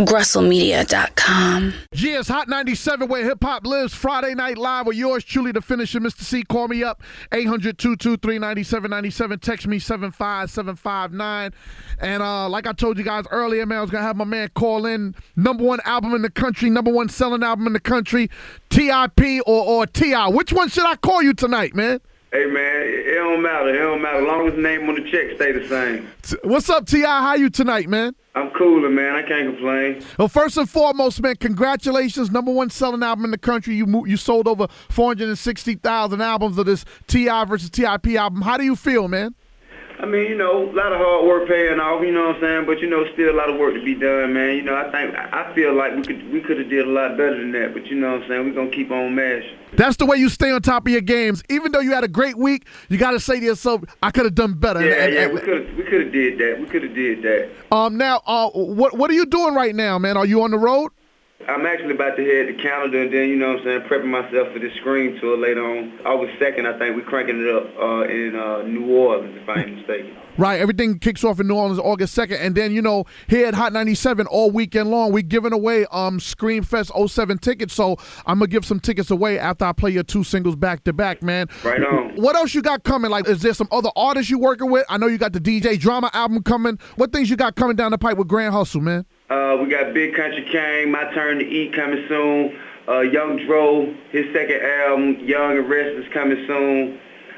GrustleMedia.com. Yeah, it's Hot 97 where hip-hop lives. Friday Night Live with yours truly, the finisher, Mister Cee. Call me up, 800-223-9797. Text me, 75759. And like I told you guys earlier, man, I was going to have my man call in. #1 album in the country, #1 selling album in the country, T.I.P. or T.I. Which one should I call you tonight, man? Hey, man, it don't matter. It don't matter. As long as the name on the check stay the same. What's up, T.I.? How you tonight, man? I'm coolin', man. I can't complain. Well, first and foremost, man, congratulations. #1 selling album in the country. You sold over 460,000 albums of this T.I. versus T.I.P. album. How do you feel, man? I mean, a lot of hard work paying off, you know what I'm saying? But, still a lot of work to be done, man. I feel like we could have did a lot better than that, but you know what I'm saying? We're going to keep on mashing. That's the way you stay on top of your games. Even though you had a great week, you got to say to yourself, I could have done better. Yeah, we could have did that. We could have did that. Now, what are you doing right now, man? Are you on the road? I'm actually about to head to Canada and then, you know what I'm saying, prepping myself for this Scream tour later on. August 2nd, I think we're cranking it up in New Orleans, if I ain't mistaken. Right, everything kicks off in New Orleans August 2nd. And then, here at Hot 97 all weekend long, we're giving away Scream Fest 07 tickets. So I'm going to give some tickets away after I play your 2 singles back-to-back, man. Right on. What else you got coming? Like, is there some other artists you working with? I know you got the DJ Drama album coming. What things you got coming down the pipe with Grand Hustle, man? We got Big Country King, My Turn to Eat coming soon. Young Dro, his second album, Young and Restless, coming soon.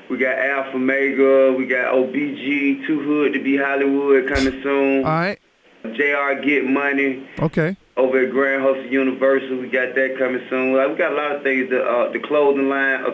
We got Alpha Mega. We got OBG, Too Hood to Be Hollywood, coming soon. All right. JR Get Money. Okay. Over at Grand Hustle Universal, we got that coming soon. We got a lot of things. The clothing line, A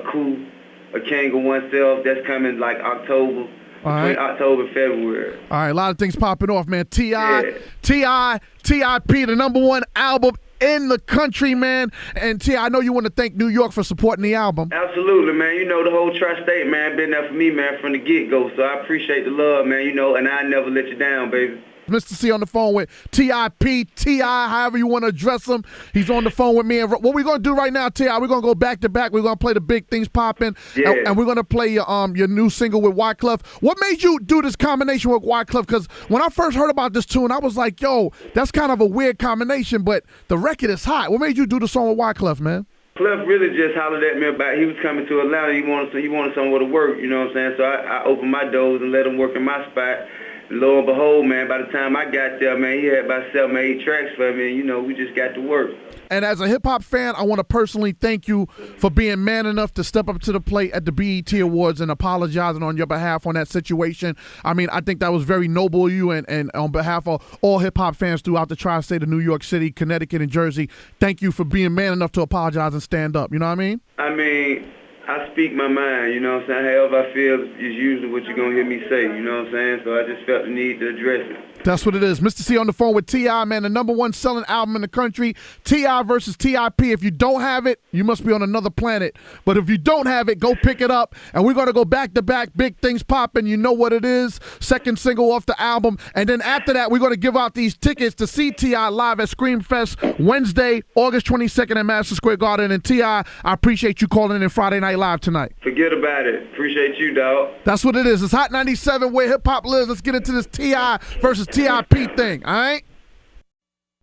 King of Oneself, that's coming like October. Between October and February. All right, a lot of things popping off, man. T.I.P., the #1 album in the country, man. And T.I., I know you want to thank New York for supporting the album. Absolutely, man. The whole tri-state, man, been there for me, man, from the get-go. So I appreciate the love, man, and I never let you down, baby. Mister Cee on the phone with T.I.P., T.I., however you want to address him. He's on the phone with me. And what we're going to do right now, T.I., we're going to go back-to-back. We're going to play the Big Things Poppin'. Yeah. And we're going to play your new single with Wyclef. What made you do this combination with Wyclef? Because when I first heard about this tune, I was like, yo, that's kind of a weird combination, but the record is hot. What made you do the song with Wyclef, man? Clef really just hollered at me about he was coming to Atlanta. He wanted somewhere to work, you know what I'm saying? So I opened my doors and let him work in my spot. Lo and behold, man, by the time I got there, man, he had about 7 or 8 tracks for me, and, we just got to work. And as a hip-hop fan, I want to personally thank you for being man enough to step up to the plate at the BET Awards and apologizing on your behalf on that situation. I mean, I think that was very noble of you, and on behalf of all hip-hop fans throughout the tri-state of New York City, Connecticut, and Jersey, thank you for being man enough to apologize and stand up. You know what I mean? I speak my mind, you know what I'm saying? However I feel is usually what you're going to hear me say, you know what I'm saying? So I just felt the need to address it. That's what it is. Mister Cee on the phone with T.I., man, the #1 selling album in the country, T.I. versus T.I.P. If you don't have it, you must be on another planet. But if you don't have it, go pick it up. And we're going to go back-to-back, Big Things Poppin', you know what it is, second single off the album. And then after that, we're going to give out these tickets to see T.I. live at Scream Fest Wednesday, August 22nd at Madison Square Garden. And T.I., I appreciate you calling in Friday Night Live tonight. Forget about it. Appreciate you, dog. That's what it is. It's Hot 97 where hip-hop lives. Let's get into this T.I. versus T.I.P. thing, all right?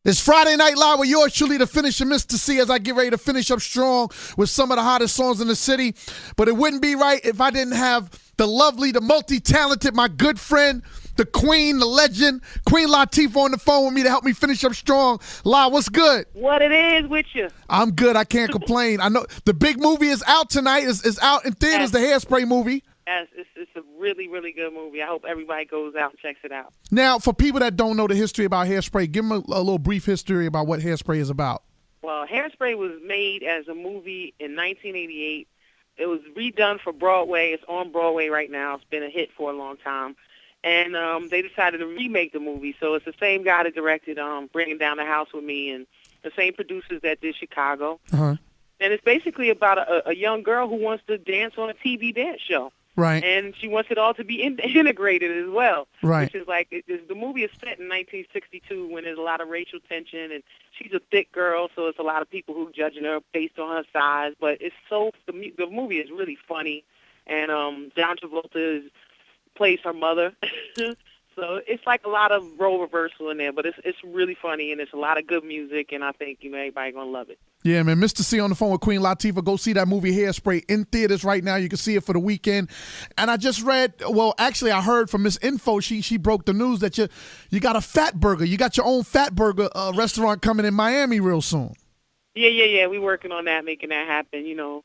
It's Friday Night Live with yours truly, the finisher, Mister Cee, as I get ready to finish up strong with some of the hottest songs in the city. But it wouldn't be right if I didn't have the lovely, the multi-talented, my good friend, the queen, the legend, Queen Latifah on the phone with me to help me finish up strong. La, what's good? What it is with you? I'm good. I can't complain. I know the big movie is out tonight. It's out in theaters, the Hairspray movie. Yes, it's a really, really good movie. I hope everybody goes out and checks it out. Now, for people that don't know the history about Hairspray, give them a little brief history about what Hairspray is about. Well, Hairspray was made as a movie in 1988. It was redone for Broadway. It's on Broadway right now. It's been a hit for a long time. And they decided to remake the movie. So it's the same guy that directed Bringing Down the House with Me and the same producers that did Chicago. Uh-huh. And it's basically about a young girl who wants to dance on a TV dance show. Right. And she wants it all to be integrated as well. Right. Which is like, the movie is set in 1962 when there's a lot of racial tension, and she's a thick girl, so it's a lot of people who judging her based on her size. But it's the movie is really funny, and John Travolta plays her mother. So it's like a lot of role reversal in there, but it's really funny, and it's a lot of good music, and I think, everybody going to love it. Yeah, man. Mr. Cee on the phone with Queen Latifah. Go see that movie Hairspray in theaters right now. You can see it for the weekend. And I just read, actually I heard from Miss Info, she broke the news that you got a Fat Burger. You got your own Fat Burger restaurant coming in Miami real soon. Yeah. We working on that, making that happen.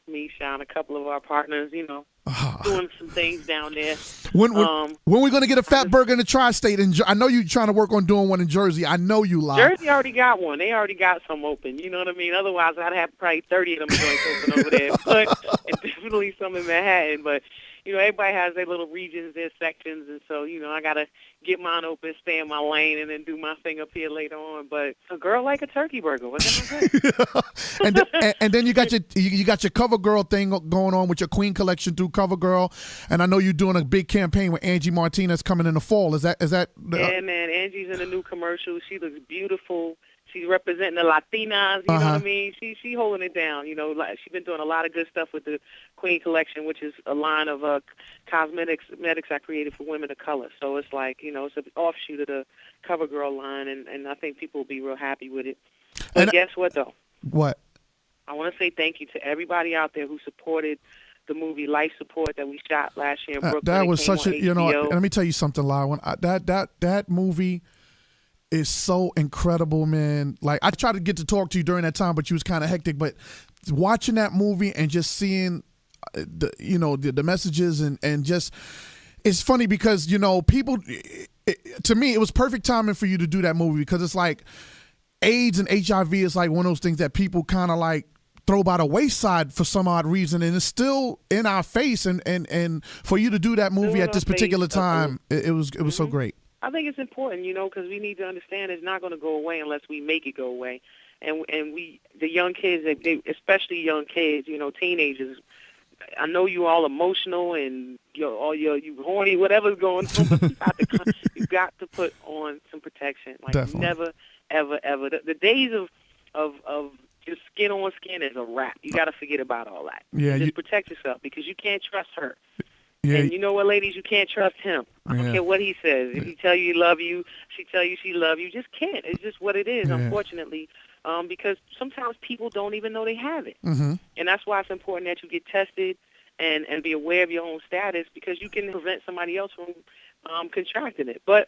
Me, Sean, a couple of our partners, doing some things down there. When we going to get a Fat Burger in the tri-state? I know you're trying to work on doing one in Jersey. I know you lie. Jersey already got one. They already got some open. You know what I mean? Otherwise, I'd have probably 30 of them joints open over there. But and definitely some in Manhattan. But, everybody has their little regions, their sections. And so, I got to get mine open, stay in my lane, and then do my thing up here later on. But a girl like a turkey burger. What can I say? and then you got your CoverGirl thing going on with your Queen collection through CoverGirl, and I know you're doing a big campaign with Angie Martinez coming in the fall. Is that? Yeah, man. Angie's in a new commercial. She looks beautiful. She's representing the Latinas. You know what I mean? She holding it down. She's been doing a lot of good stuff with the Queen collection, which is a line of cosmetics I created for women of color. So it's like, it's an offshoot of the CoverGirl line, and I think people will be real happy with it. But guess what, though? What? I want to say thank you to everybody out there who supported the movie Life Support that we shot last year in Brooklyn. That was such a, HBO. let me tell you something, Lara. That movie is so incredible, man. Like, I tried to get to talk to you during that time, but you was kind of hectic. But watching that movie and just seeing the messages and just, it's funny because, people, to me, it was perfect timing for you to do that movie, because it's like AIDS and HIV is like one of those things that people kind of like throw by the wayside for some odd reason, and it's still in our face. And for you to do that movie at this particular time, it was so great. I think it's important, because we need to understand it's not going to go away unless we make it go away. And the young kids, especially young kids, teenagers, I know you all emotional and you horny, whatever's going on, but you got to put on some protection. Like, definitely. Never, ever, ever. The days of just skin on skin is a wrap. You got to forget about all that. Yeah, just protect yourself, because you can't trust her. Yeah. And you know what, ladies? You can't trust him. I don't care what he says. If he tell you he love you, she tell you she love you, just can't. It's just what it is, unfortunately, because sometimes people don't even know they have it. Mm-hmm. And that's why it's important that you get tested and be aware of your own status, because you can prevent somebody else from contracting it. But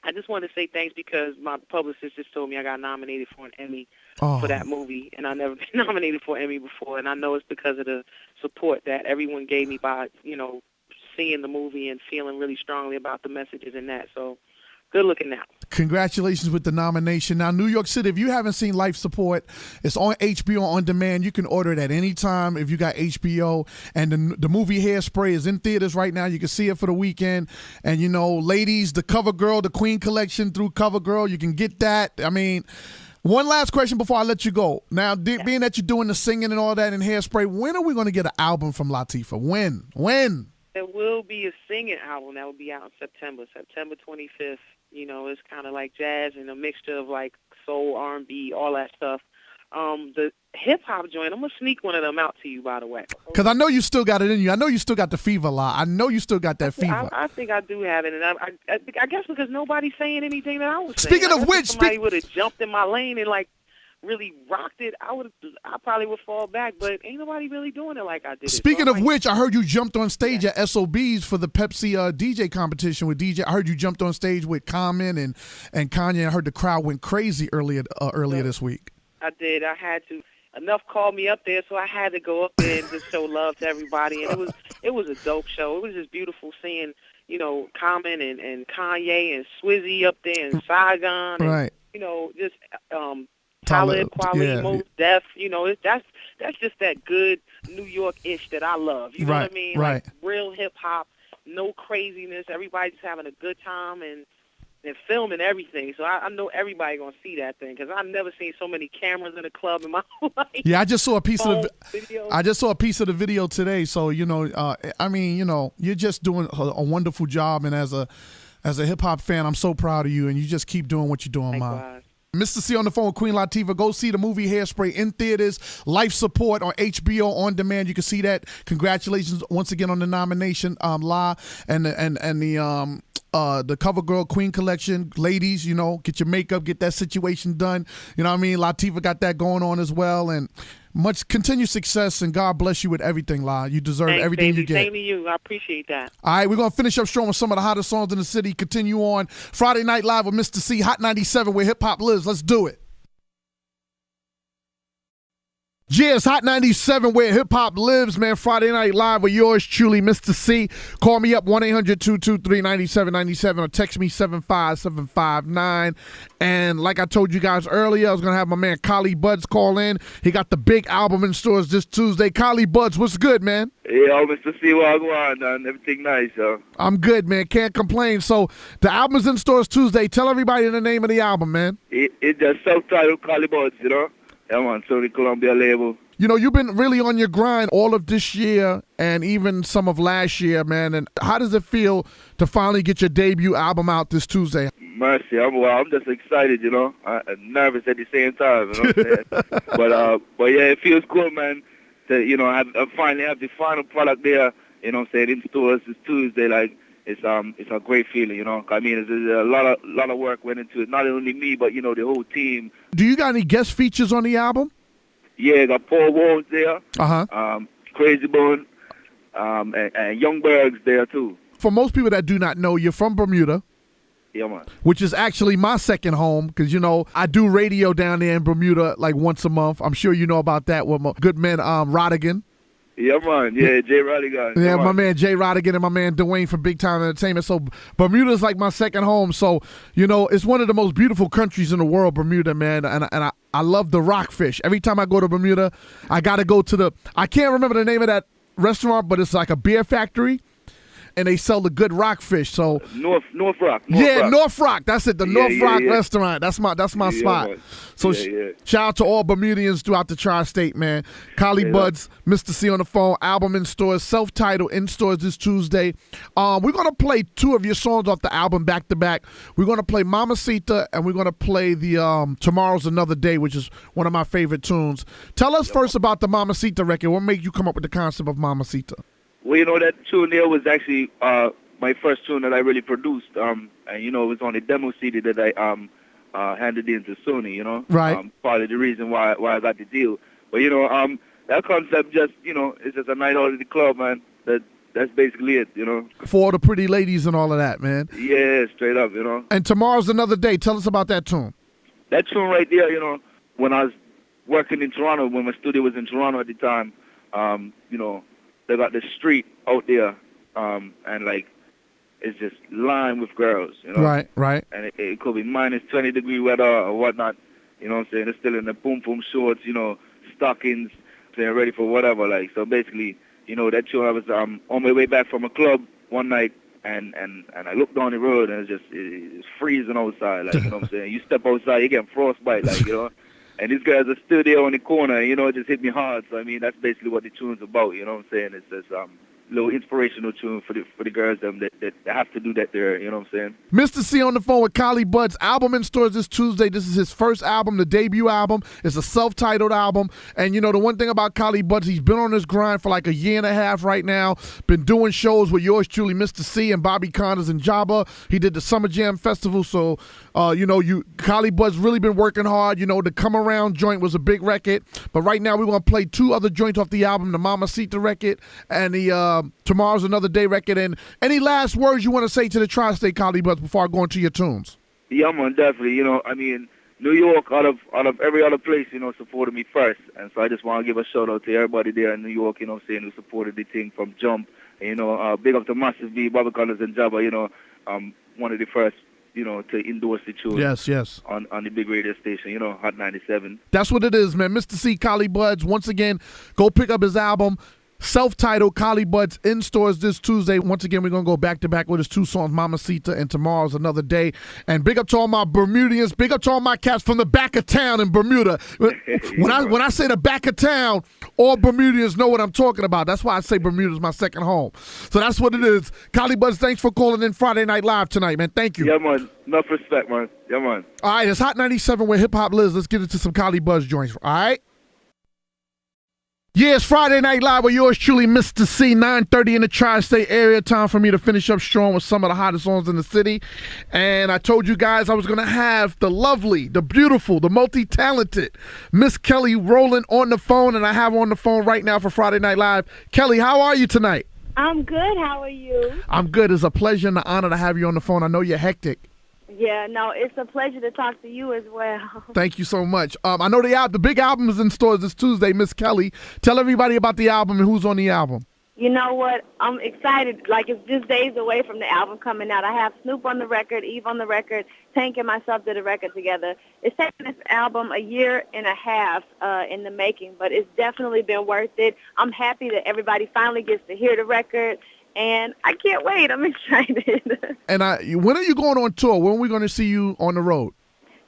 I just want to say thanks, because my publicist just told me I got nominated for an Emmy for that movie, and I never been nominated for an Emmy before, and I know it's because of the support that everyone gave me by, seeing the movie and feeling really strongly about the messages in that. So good looking now. Congratulations with the nomination. Now, New York City, if you haven't seen Life Support, it's on HBO on demand. You can order it at any time if you got HBO. And the movie Hairspray is in theaters right now. You can see it for the weekend. And, ladies, the CoverGirl, the Queen collection through CoverGirl, you can get that. I mean, one last question before I let you go. Now, being that you're doing the singing and all that in Hairspray, when are we going to get an album from Latifah? When? There will be a singing album that will be out in September 25th. It's kind of like jazz and a mixture of like soul, R&B, all that stuff. The hip-hop joint, I'm going to sneak one of them out to you, by the way. Because I know you still got it in you. I know you still got the fever, La. I know you still got that fever. I think I do have it. And I guess because nobody's saying anything that I was saying. Speaking of which, somebody would have jumped in my lane and like really rocked it, I probably would fall back, but ain't nobody really doing it like I did. Speaking of which, I heard you jumped on stage at SOBs for the Pepsi DJ competition with DJ. I heard you jumped on stage with Common and Kanye. I heard the crowd went crazy earlier this week. I did. I had to. Enough called me up there, so I had to go up there and just show love to everybody. And it was a dope show. It was just beautiful seeing, Common and Kanye and Swizzy up there and Saigon and, right. Just Talib Kweli, Mos Def, that's just that good New York-ish that I love. You know what I mean? Right. Like real hip-hop, no craziness. Everybody's having a good time and filming everything. So I know everybody going to see that thing, because I've never seen so many cameras in a club in my life. Yeah, I just saw a piece of the video today. So, you're just doing a wonderful job. And as a hip-hop fan, I'm so proud of you. And you just keep doing what you're doing, Ma. Mr. Cee on the phone with Queen Latifah. Go see the movie Hairspray in theaters, life support on HBO on demand. You can see that. Congratulations once again on the nomination, La, and the cover girl Queen collection. Ladies, you know, get your makeup, get that situation done. You know what I mean? Latifah got that going on as well, and much continued success, and God bless you with everything, La. You deserve everything baby. you get. Same to you. I appreciate that. All right, we're going to finish up strong with some of the hottest songs in the city. Continue on Friday Night Live with Mr. Cee, Hot 97, where hip-hop lives. Let's do it. Yeah, it's Hot 97 where hip-hop lives, man. Friday Night Live with yours truly, Mr. Cee. Call me up, 1-800-223-9797 or text me 75759. And like I told you guys earlier, I was going to have my man Collie Buddz call in. He got the big album in stores this Tuesday. Collie Buddz, what's good, man? Yeah, Mr. Cee, wagwan, and everything nice, yo. I'm good, man. Can't complain. So the album's in stores Tuesday. Tell everybody the name of the album, man. It just self-titled Collie Buddz, you know? Yeah, man, Sony Columbia label. You know, you've been really on your grind all of this year and even some of last year, man. And how does it feel to finally get your debut album out this Tuesday? Mercy, I'm just excited, you know. I'm nervous at the same time, you know what I'm saying? but yeah, it feels good, man, to, you know, I finally have the final product there, you know what I'm saying, in stores this Tuesday. Like, it's a great feeling, you know. I mean, there's a lot of work went into it. Not only me, but, you know, the whole team. Do you got any guest features on the album? Yeah, got Paul Walls there. Uh-huh. Crazy Bone, and Young Berg's there, too. For most people that do not know, you're from Bermuda. Yeah, man. Which is actually my second home because, you know, I do radio down there in Bermuda like once a month. I'm sure you know about that with my good man Rodigan. Yeah, man. Yeah, Jay Rodigan. Yeah, my man Jay Rodigan and my man Dwayne from Big Time Entertainment. So Bermuda's like my second home. So, you know, it's one of the most beautiful countries in the world, Bermuda, man. And I love the rockfish. Every time I go to Bermuda, I got to go to I can't remember the name of that restaurant, but it's like a beer factory. And they sell the good rockfish. So North Rock. North Rock. That's it. The North Rock yeah. restaurant. That's my spot. Man. So shout out to all Bermudians throughout the tri-state, man. Collie Buddz, Mr. Cee on the phone. Album in stores, self-titled in stores this Tuesday. We're gonna play two of your songs off the album back to back. We're gonna play Mamacita and we're gonna play the Tomorrow's Another Day, which is one of my favorite tunes. Tell us first about the Mamacita record. What made you come up with the concept of Mamacita? Well, you know, that tune there was actually my first tune that I really produced. And, you know, it was on a demo CD that I handed in to Sony, you know. Right. Part of the reason why I got the deal. But, you know, that concept just, you know, it's just a night out at the club, man. That's basically it, you know. For all the pretty ladies and all of that, man. Yeah, straight up, you know. And Tomorrow's Another Day. Tell us about that tune. That tune right there, you know, when I was working in Toronto, when my studio was in Toronto at the time, you know, they got the street out there, and like it's just lined with girls, you know. Right. And it could be minus 20-degree weather or whatnot, you know what I'm saying? They're still in the boom shorts, you know, stockings, they're ready for whatever. Like, so basically, you know, that tune, I was on my way back from a club one night, and I looked down the road and it's freezing outside, like, you know what I'm saying? You step outside, you get frostbite, like, you know. And these guys are still there on the corner, you know, it just hit me hard. So, I mean, that's basically what the tune's about, you know what I'm saying? It's just little inspirational tune for the girls that have to do that there, you know what I'm saying? Mr. Cee on the phone with Collie Buddz. Album in stores this Tuesday. This is his first album, the debut album. It's a self-titled album. And, you know, the one thing about Collie Buddz, he's been on his grind for like a year and a half right now. Been doing shows with yours truly, Mr. Cee and Bobby Connors and Jabba. He did the Summer Jam Festival. So, you know, Collie Buddz really been working hard. You know, the Come Around joint was a big record. But right now we're going to play two other joints off the album, the Mamacita record and the Tomorrow's Another Day record. And any last words you want to say to the tri-state, Collie Buddz, before I go into your tunes? Yeah, man, definitely. You know, I mean, New York, out of every other place, you know, supported me first. And so I just want to give a shout-out to everybody there in New York, you know what I'm saying, who supported the thing from jump. And, you know, big up to Massive B, Bobby Connors and Jabba, you know, one of the first, you know, to endorse the tune. Yes. On the big radio station, you know, Hot 97. That's what it is, man. Mr. Cee, Collie Buddz. Once again, go pick up his album. self-titled Collie Buddz in stores this Tuesday. Once again, we're going to go back-to-back with his 2 songs, Mamacita and Tomorrow's Another Day. And big up to all my Bermudians, big up to all my cats from the back of town in Bermuda. When I say the back of town, all Bermudians know what I'm talking about. That's why I say Bermuda's my second home. So that's what it is. Collie Buddz, thanks for calling in Friday Night Live tonight, man. Thank you. Yeah, man. Enough respect, man. Yeah, man. All right, it's Hot 97 where hip-hop lives. Let's get into some Collie Buddz joints, all right? Yeah, it's Friday Night Live with yours truly, Mister Cee, 9:30 in the tri-state area. Time for me to finish up strong with some of the hottest songs in the city. And I told you guys I was going to have the lovely, the beautiful, the multi-talented Miss Kelly Rowland on the phone, and I have her on the phone right now for Friday Night Live. Kelly, how are you tonight? I'm good. How are you? I'm good. It's a pleasure and an honor to have you on the phone. I know you're hectic. Yeah, no, it's a pleasure to talk to you as well. Thank you so much. I know the big album is in stores this Tuesday, Miss Kelly. Tell everybody about the album and who's on the album. You know what? I'm excited. Like, it's just days away from the album coming out. I have Snoop on the record, Eve on the record, Tank and myself did a record together. It's taken this album 1.5 years in the making, but it's definitely been worth it. I'm happy that everybody finally gets to hear the record. And I can't wait. I'm excited. And when are you going on tour? When are we going to see you on the road?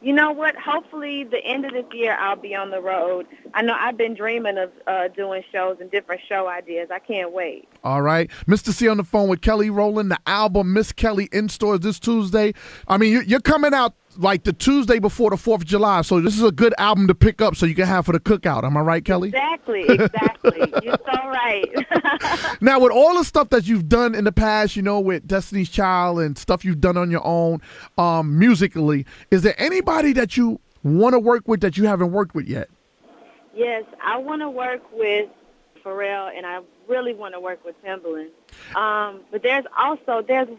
You know what? Hopefully the end of this year I'll be on the road. I know I've been dreaming of doing shows and different show ideas. I can't wait. All right. Mister Cee on the phone with Kelly Rowland. The album Miss Kelly in stores this Tuesday. I mean, you're coming out like the Tuesday before the 4th of July, so this is a good album to pick up so you can have for the cookout. Am I right, Kelly? Exactly. You're so right. Now, with all the stuff that you've done in the past, you know, with Destiny's Child and stuff you've done on your own musically, is there anybody that you want to work with that you haven't worked with yet? Yes, I want to work with Pharrell, and I really want to work with Timbaland. But there's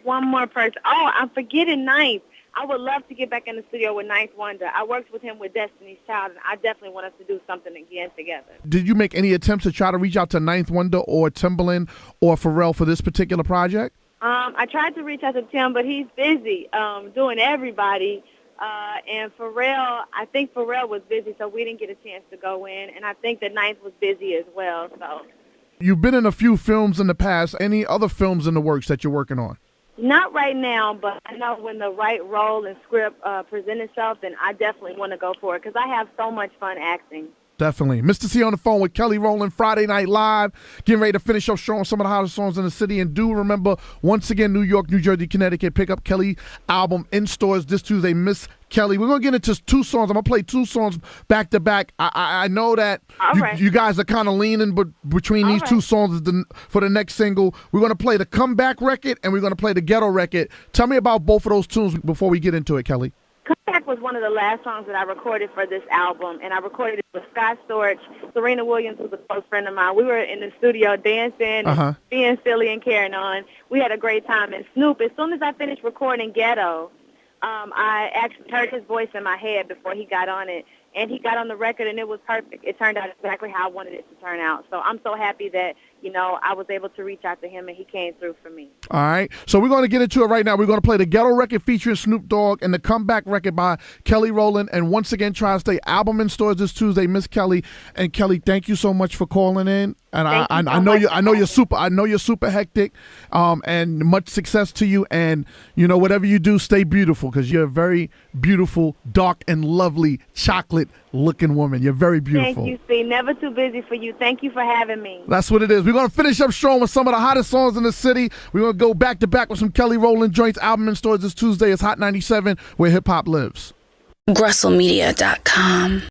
one more person. Oh, I'm forgetting Ninth. I would love to get back in the studio with Ninth Wonder. I worked with him with Destiny's Child, and I definitely want us to do something again together. Did you make any attempts to try to reach out to Ninth Wonder or Timbaland or Pharrell for this particular project? I tried to reach out to Tim, but he's busy doing everybody. And Pharrell, I think Pharrell was busy, so we didn't get a chance to go in. And I think that Ninth was busy as well. So you've been in a few films in the past. Any other films in the works that you're working on? Not right now, but I know when the right role and script present itself, then I definitely want to go for it because I have so much fun acting. Definitely. Mister Cee on the phone with Kelly Rowland, Friday Night Live. Getting ready to finish up showing some of the hottest songs in the city. And do remember, once again, New York, New Jersey, Connecticut, pick up Kelly album in stores this Tuesday, Miss Kelly. We're going to get into 2 songs. I'm going to play 2 songs back to back. I know that you guys are kind of leaning between these 2 songs for the next single. We're going to play the Comeback record and we're going to play the Ghetto record. Tell me about both of those tunes before we get into it, Kelly. Comeback was one of the last songs that I recorded for this album, and I recorded it with Scott Storch. Serena Williams was a close friend of mine. We were in the studio dancing, and being silly and carrying on. We had a great time. And Snoop, as soon as I finished recording Ghetto, I actually heard his voice in my head before he got on it, and he got on the record, and it was perfect. It turned out exactly how I wanted it to turn out. So I'm so happy that, you know, I was able to reach out to him, and he came through for me. All right. So we're going to get into it right now. We're going to play the Ghetto record featuring Snoop Dogg and the Comeback record by Kelly Rowland. And once again, Tri-State album in stores this Tuesday, Miss Kelly. And Kelly, thank you so much for calling in. And I know you're super hectic. And much success to you. And you know, whatever you do, stay beautiful because you're a very beautiful, dark and lovely chocolate-looking woman. You're very beautiful. Thank you, Cee. Never too busy for you. Thank you for having me. That's what it is. We're going to finish up strong with some of the hottest songs in the city. We're going to go back to back with some Kelly Rowland joints. Album in stores this Tuesday. It's Hot 97, where hip hop lives. GrustleMedia.com